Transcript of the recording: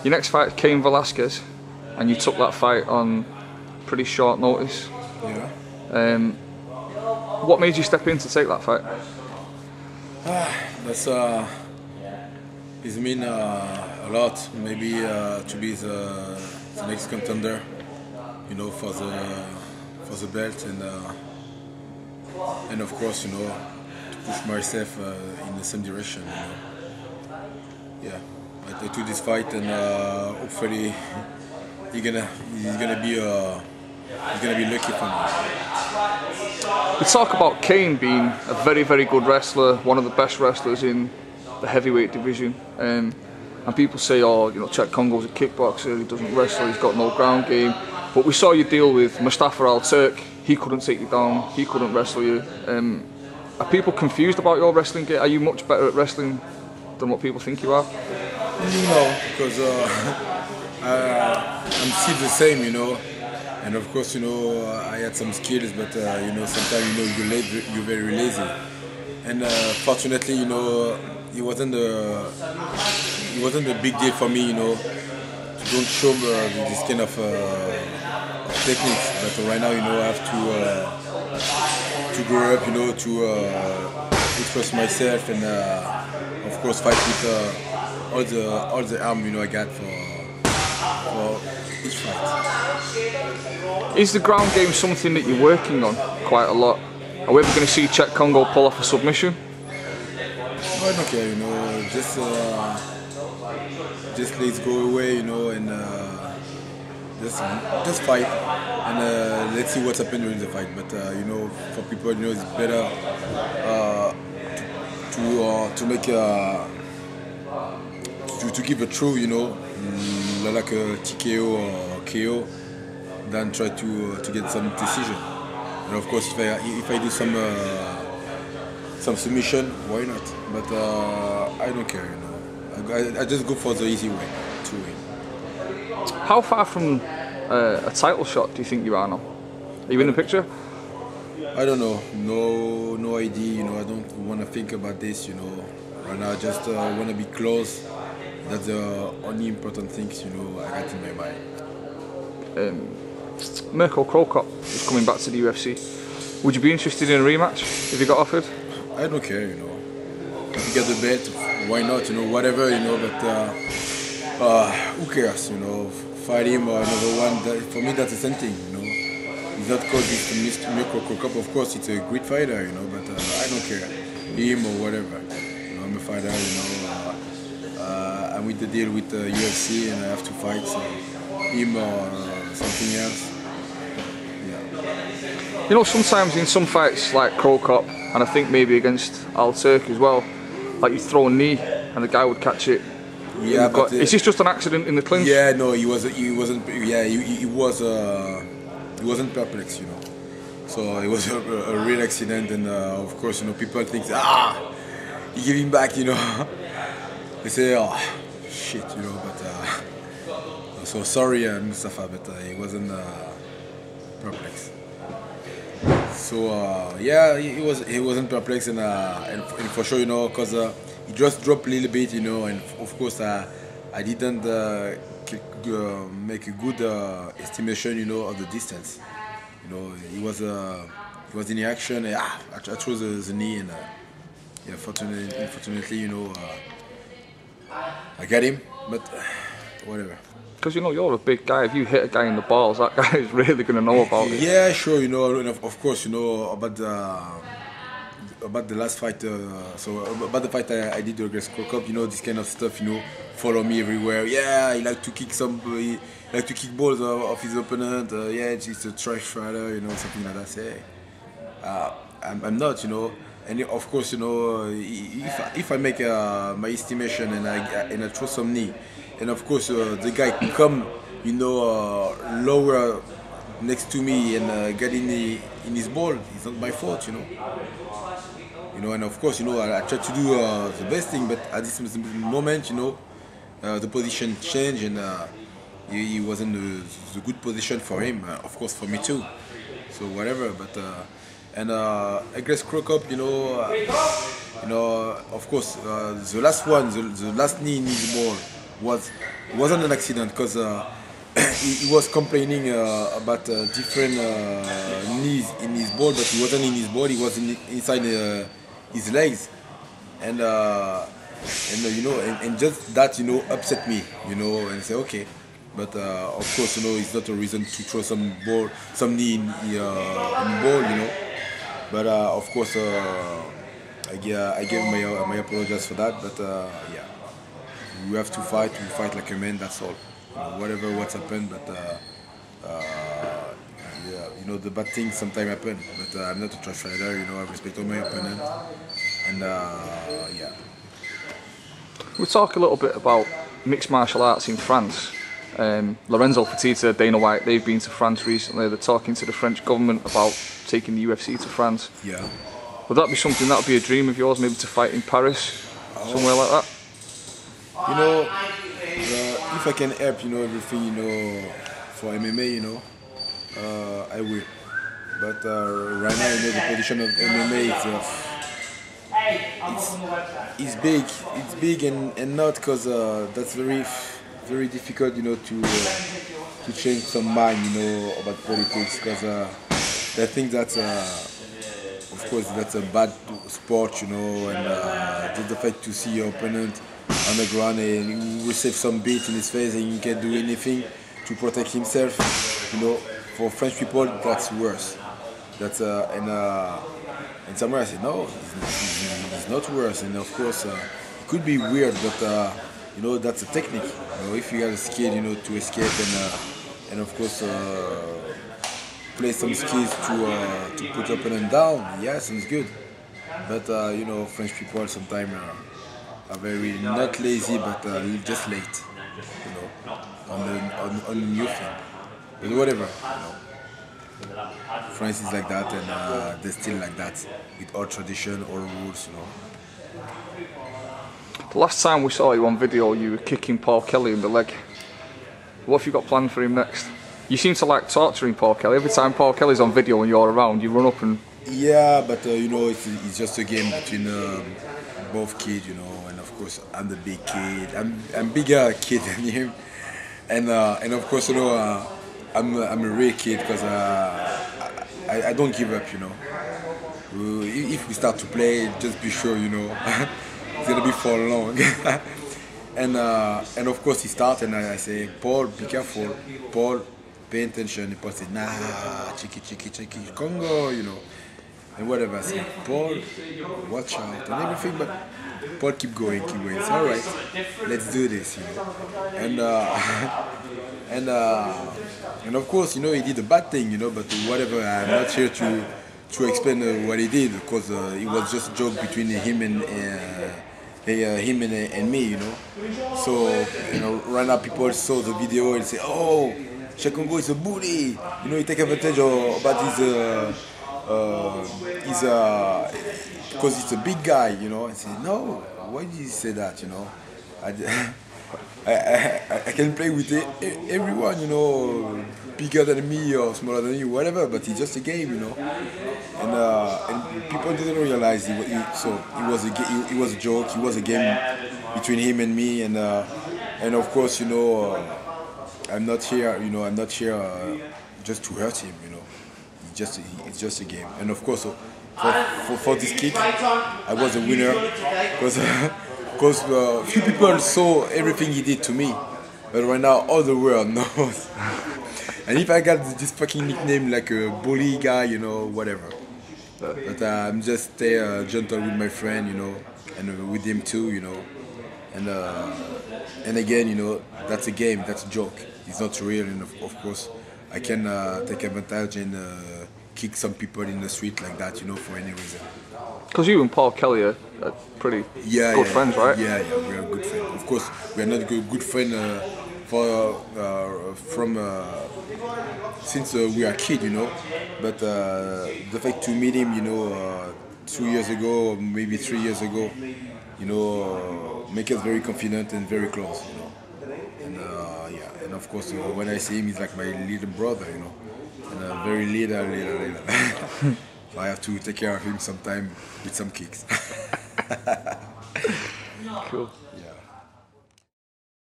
Your next fight is Cain Velasquez, and you took that fight on pretty short notice. Yeah. What made you step in to take that fight? That's it's mean a lot. Maybe to be the next contender, you know, for the belt, and of course, you know, to push myself in the same direction. You know. Yeah, I took this fight, and hopefully he's gonna be lucky for me. We talk about Cain being a very, very good wrestler, one of the best wrestlers in the heavyweight division, and people say, oh, you know, Cheick Kongo's a kickboxer, he doesn't wrestle, he's got no ground game. But we saw you deal with Mustafa Al-Turk. He couldn't take you down, he couldn't wrestle you. Are people confused about your wrestling game? Are you much better at wrestling than what people think you are? No, because I'm still the same, you know. And of course, you know, I had some skills, but you know, sometimes, you know, you're very lazy. And fortunately, you know, it wasn't a big deal for me, you know, to don't show this kind of techniques. But right now, you know, I have to grow up, you know, to express myself, and of course, fight with all the arm, you know, I got for each fight. Is the ground game something that you're working on quite a lot? Are we ever going to see Cheick Kongo pull off a submission? No, I don't care, you know, just let's go away, you know, and just fight, and let's see what's happening during the fight. But you know, for people, you know, it's better to make to give a true, you know, like a TKO or KO, than try to get some decision. And of course, if I do some submission, why not? But I don't care, you know. I just go for the easy way to win. How far from a title shot do you think you are now? Are you in the picture? I don't know. No idea. You know, I don't want to think about this. You know, right now I just want to be close. That's the only important things, you know, I got in my mind. Mirko CroCop is coming back to the UFC. Would you be interested in a rematch if you got offered? I don't care, you know. If you get the belt, why not? You know, whatever, you know. But who cares? You know, fight him or another one. For me, that's the same thing. You know, he's not called Mr. Mirko CroCop. Of course, it's a great fighter, you know. But I don't care, him or whatever. You know, I'm a fighter, you know. I'm with the deal with the UFC, and I have to fight, so him or something else. Yeah. You know, sometimes in some fights like CroCop, and I think maybe against Al-Turk as well, like you throw a knee and the guy would catch it. Yeah, but is this just an accident in the clinch? Yeah, no, he wasn't. Yeah, he wasn't perplexed, you know. So it was a real accident, and of course, you know, people think, he gave him back, you know. They say, oh, shit, you know, but so sorry, Mustafa, but he wasn't perplexed. So yeah, he wasn't perplexed, and for sure, you know, because he just dropped a little bit, you know, and of course I didn't make a good estimation, you know, of the distance. You know, he was in the action, and I chose the knee, and yeah, unfortunately, you know. I got him, but whatever. Because you know, you're a big guy. If you hit a guy in the balls, that guy is really going to know about it. Yeah, sure. You know, of course, you know about the last fight. So about the fight I did against CroCop. You know, this kind of stuff. You know, follow me everywhere. Yeah, he like to kick he like to kick balls off his opponent. Yeah, it's a trash fighter. You know, something like that. Say, I'm not. You know. And of course, you know, if I make my estimation and I throw some knee, and of course the guy come, you know, lower next to me and get in his ball, it's not my fault, you know. You know, and of course, you know, I try to do the best thing, but at this moment, you know, the position changed, and he wasn't the good position for him. Of course, for me too. So whatever, but. And against CroCop, you know, of course, the last one, the last knee in his ball, wasn't an accident because he was complaining about different knees in his ball, but he wasn't in his ball. He was inside his legs, and you know, and just that, you know, upset me, you know, and say okay. But of course, you know, it's not a reason to throw some knee in ball, you know. But of course, I gave my apologies for that. But yeah, we have to fight. We fight like a man. That's all. What's happened, but yeah, you know, the bad things sometimes happen. But I'm not a trash fighter. You know, I respect all my opponents, and yeah. We'll talk a little bit about mixed martial arts in France. Lorenzo Fertitta, Dana White, they've been to France recently. They're talking to the French government about taking the UFC to France. Yeah. Would that be something that would be a dream of yours, maybe to fight in Paris, somewhere like that? You know, if I can help, you know, everything, you know, for MMA, you know, I will. But right now, you know, the position of MMA, it's big. It's big and not because that's very difficult, you know, to change some mind, you know, about politics, because I think that's of course that's a bad sport, you know, and just the fact to see your opponent on the ground and he receive some beat in his face and he can't do anything to protect himself, you know, for French people that's worse. That's and somewhere I said no, it's not worse, and of course it could be weird, but you know, that's a technique. You know, if you have a skill, you know, to escape and of course play some skills to put up and down, yeah, sounds good. But you know, French people sometimes are very not lazy, but just late, you know, on the new thing. But whatever, you know. France is like that, and they're still like that with all tradition, all rules, you know. The last time we saw you on video, you were kicking Paul Kelly in the leg. What have you got planned for him next? You seem to like torturing Paul Kelly. Every time Paul Kelly's on video and you're around, you run up and... Yeah, but you know, it's just a game between both kids, you know, and of course I'm the big kid. I'm bigger kid than him, and of course, you know, I'm a real kid because I don't give up, you know. If we start to play, just be sure, you know, it's gonna be for long. and of course he starts, and I say, Paul, be careful. Paul, pay attention. And Paul said, nah, Cheick Kongo, you know, and whatever. I say, Paul, watch out and everything, but Paul keep going. It's all right. Let's do this, you know. And of course, you know, he did a bad thing, you know, but whatever. I'm not here to explain what he did, because it was just a joke between him and me, you know. So, you know, right now people saw the video and say, oh, Cheick Kongo is a bully. You know, he take advantage about his because he's a big guy, you know. I say, no, why did you say that, you know? I can play with everyone, you know, bigger than me or smaller than me, whatever, but it's just a game, you know. And people didn't realize it was a joke. It was a game between him and me, and of course, you know, I'm not here, you know, just to hurt him, you know. It's just a game, and of course, for this kick, I was a winner because few people saw everything he did to me, but right now all the world knows. And if I got this fucking nickname like a bully guy, you know, whatever. But I'm just stay gentle with my friend, you know, and with him too, you know. And again, you know, that's a game, that's a joke. It's not real, and of course, I can take advantage and kick some people in the street like that, you know, for any reason. Because you and Paul Kelly are pretty good friends, right? Yeah, we are good friends. Of course, we are not good friends since we are kids, you know. But the fact to meet him, you know, 2 years ago, maybe 3 years ago, you know, make us very confident and very close, you know. And yeah, and of course, when I see him, he's like my little brother, you know, and very little. So I have to take care of him sometime with some kicks. Cool. Yeah.